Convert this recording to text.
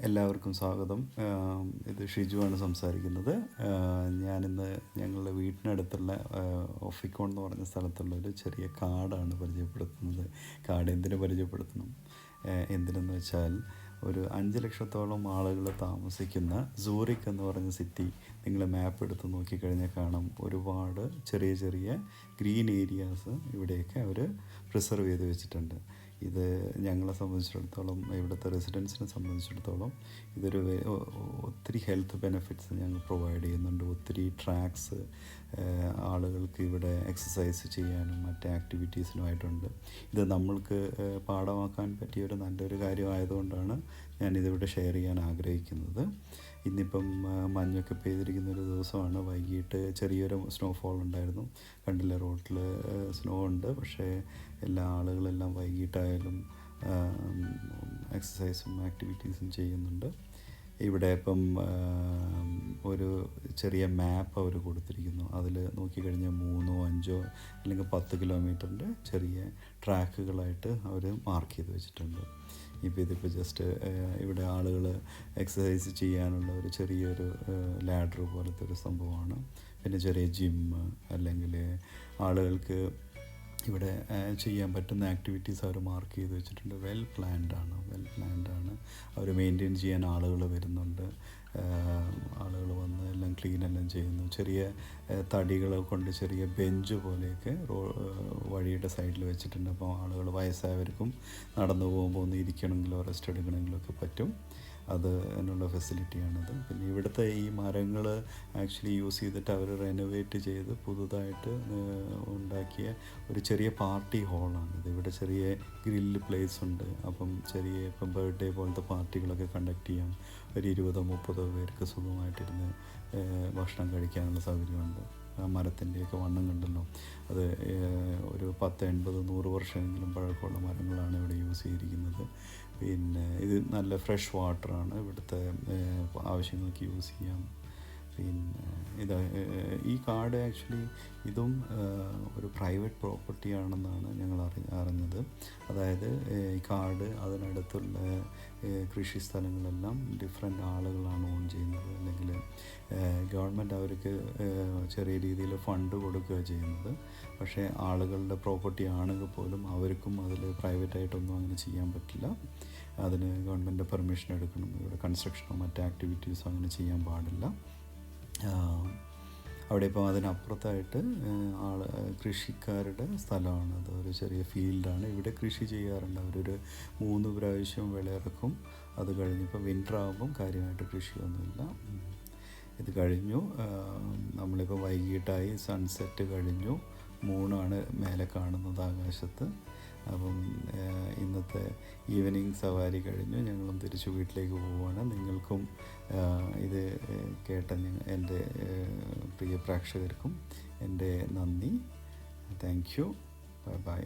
എല്ലാവർക്കും സ്വാഗതം. ഇത് ഷിജുവാണ് സംസാരിക്കുന്നത്. ഞാനിന്ന് ഞങ്ങളുടെ വീട്ടിനടുത്തുള്ള ഒഫിക്കോൺ എന്ന് പറഞ്ഞ സ്ഥലത്തുള്ള ഒരു ചെറിയ കാടാണ് പരിചയപ്പെടുത്തുന്നത്. കാട് എന്തിനു പരിചയപ്പെടുത്തണം? എന്തിനെന്ന് വെച്ചാൽ ഒരു 5 ലക്ഷത്തോളം ആളുകൾ താമസിക്കുന്ന സൂറിക് എന്ന് പറഞ്ഞ സിറ്റി നിങ്ങൾ മാപ്പ് എടുത്ത് നോക്കിക്കഴിഞ്ഞാൽ കാണാം. ഒരുപാട് ചെറിയ ചെറിയ ഗ്രീൻ ഏരിയാസ് ഇവിടെയൊക്കെ അവർ പ്രിസർവ് ചെയ്ത് വെച്ചിട്ടുണ്ട്. ഇത് ഞങ്ങളെ സംബന്ധിച്ചിടത്തോളം, ഇവിടുത്തെ റെസിഡൻസിനെ സംബന്ധിച്ചിടത്തോളം ഇതൊരു ഒത്തിരി ഹെൽത്ത് ബെനിഫിറ്റ്സ് ഞങ്ങൾ പ്രൊവൈഡ് ചെയ്യുന്നുണ്ട്. ഒത്തിരി ട്രാക്സ് ആളുകൾക്ക് ഇവിടെ എക്സസൈസ് ചെയ്യാനും മറ്റ് ആക്ടിവിറ്റീസിനുമായിട്ടുണ്ട്. ഇത് നമ്മൾക്ക് പാഠമാക്കാൻ പറ്റിയൊരു നല്ലൊരു കാര്യമായതുകൊണ്ടാണ് ഞാനിതിവിടെ ഷെയർ ചെയ്യാൻ ആഗ്രഹിക്കുന്നത്. ഇന്നിപ്പം മഞ്ഞൊക്കെ പെയ്തിരിക്കുന്ന ഒരു ദിവസമാണ്. വൈകിട്ട് ചെറിയൊരു സ്നോഫോൾ ഉണ്ടായിരുന്നു. കണ്ടില്ല, റോഡിൽ സ്നോ ഉണ്ട്. പക്ഷേ എല്ലാ ആളുകളെല്ലാം വൈകിട്ടായാലും എക്സസൈസും ആക്ടിവിറ്റീസും ചെയ്യുന്നുണ്ട്. ഇവിടെ ഇപ്പം ഒരു ചെറിയ മാപ്പ് അവർ കൊടുത്തിരിക്കുന്നു. അതിൽ നോക്കിക്കഴിഞ്ഞാൽ 3, 5 അല്ലെങ്കിൽ 10 കിലോമീറ്ററിൻ്റെ ചെറിയ ട്രാക്കുകളായിട്ട് അവർ മാർക്ക് ചെയ്ത് വെച്ചിട്ടുണ്ട്. ഇതിപ്പോൾ ജസ്റ്റ് ഇവിടെ ആളുകൾ എക്സസൈസ് ചെയ്യാനുള്ള ഒരു ചെറിയൊരു ലാഡർ പോലത്തെ ഒരു സംഭവമാണ്. പിന്നെ ചെറിയ ജിമ്മ് അല്ലെങ്കിൽ ആളുകൾക്ക് ഇവിടെ ചെയ്യാൻ പറ്റുന്ന ആക്ടിവിറ്റീസ് അവർ മാർക്ക് ചെയ്ത് വെച്ചിട്ടുണ്ട്. വെൽ പ്ലാൻഡ് ആണ്. അവർ മെയിൻറ്റെയിൻ ചെയ്യാൻ ആളുകൾ വരുന്നുണ്ട്. ആളുകൾ വന്ന് എല്ലാം ക്ലീനെല്ലാം ചെയ്യുന്നു. ചെറിയ തടികൾ കൊണ്ട് ചെറിയ ബെഞ്ച് പോലെയൊക്കെ വഴിയുടെ സൈഡിൽ വെച്ചിട്ടുണ്ട്. അപ്പോൾ ആളുകൾ വയസ്സായവർക്കും നടന്നു പോകുമ്പോൾ ഒന്ന് ഇരിക്കണമെങ്കിലോ റെസ്റ്റ് എടുക്കണമെങ്കിലോ ഒക്കെ പറ്റും. അതിനുള്ള ഫെസിലിറ്റിയാണത്. പിന്നെ ഇവിടുത്തെ ഈ മരങ്ങൾ ആക്ച്വലി യൂസ് ചെയ്തിട്ട് അവർ റെനോവേറ്റ് ചെയ്ത് പുതുതായിട്ട് ഉണ്ടാക്കിയ ഒരു ചെറിയ പാർട്ടി ഹാളാണിത്. ഇവിടെ ചെറിയ ഗ്രില്ല് പ്ലേസ് ഉണ്ട്. അപ്പം ഇപ്പം ബർത്ത്ഡേ പോലത്തെ പാർട്ടികളൊക്കെ കണ്ടക്ട് ചെയ്യാം. ഒരു 20-30 പേർക്ക് സുഖമായിട്ടിരുന്ന് ഭക്ഷണം കഴിക്കാനുള്ള സൗകര്യമുണ്ട്. മരത്തിൻ്റെയൊക്കെ വണ്ണം കണ്ടല്ലോ. അത് ഒരു 10, 80, 100 വർഷമെങ്കിലും പഴക്കമുള്ള മരങ്ങളാണ് ഇവിടെ യൂസ് ചെയ്തിരിക്കുന്നത്. പിന്നെ ഇത് നല്ല ഫ്രഷ് വാട്ടറാണ്. ഇവിടുത്തെ ആവശ്യങ്ങൾക്ക് യൂസ് ചെയ്യാം. പിന്നെ ഈ കാട് ആക്ച്വലി ഇതും ഒരു പ്രൈവറ്റ് പ്രോപ്പർട്ടിയാണെന്നാണ് ഞങ്ങൾ അറിഞ്ഞത്. അതായത് ഈ കാട് അതിനടുത്തുള്ള കൃഷി സ്ഥലങ്ങളെല്ലാം ഡിഫറെൻ്റ് ആളുകളാണ് ഓൺ ചെയ്യുന്നത്. അല്ലെങ്കിൽ ഗവൺമെൻറ് അവർക്ക് ചെറിയ രീതിയിൽ ഫണ്ട് കൊടുക്കുക ചെയ്യുന്നത്. പക്ഷേ ആളുകളുടെ പ്രോപ്പർട്ടി ആണെങ്കിൽ പോലും അവർക്കും അതിൽ പ്രൈവറ്റായിട്ടൊന്നും അങ്ങനെ ചെയ്യാൻ പറ്റില്ല. അതിന് ഗവൺമെൻറ് പെർമിഷൻ എടുക്കണം. ഇവിടെ കൺസ്ട്രക്ഷനോ മറ്റ് ആക്ടിവിറ്റീസോ അങ്ങനെ ചെയ്യാൻ പാടില്ല. അവിടെ ഇപ്പം അതിനപ്പുറത്തായിട്ട് കൃഷിക്കാരുടെ സ്ഥലമാണ്. അത് ഒരു ചെറിയ ഫീൽഡാണ്. ഇവിടെ കൃഷി ചെയ്യാറുണ്ട്. അവരൊരു 3 പ്രാവശ്യം വിളയിറക്കും. അത് കഴിഞ്ഞിപ്പോൾ വിൻ്റർ ആകുമ്പം കാര്യമായിട്ട് കൃഷിയൊന്നുമില്ല. ഇത് കഴിഞ്ഞു. നമ്മളിപ്പോൾ വൈകിട്ടായി, സൺസെറ്റ് കഴിഞ്ഞു. മൂണാണ് മേലെ കാണുന്നത് ആകാശത്ത്. അപ്പം ഇന്നത്തെ ഈവനിങ് സവാരി കഴിഞ്ഞു. ഞങ്ങളും തിരിച്ച് വീട്ടിലേക്ക് പോവുകയാണ്. നിങ്ങൾക്കും ഇത് കേട്ട എൻ്റെ പ്രിയ പ്രേക്ഷകർക്കും എൻ്റെ നന്ദി. Thank you. ബൈ.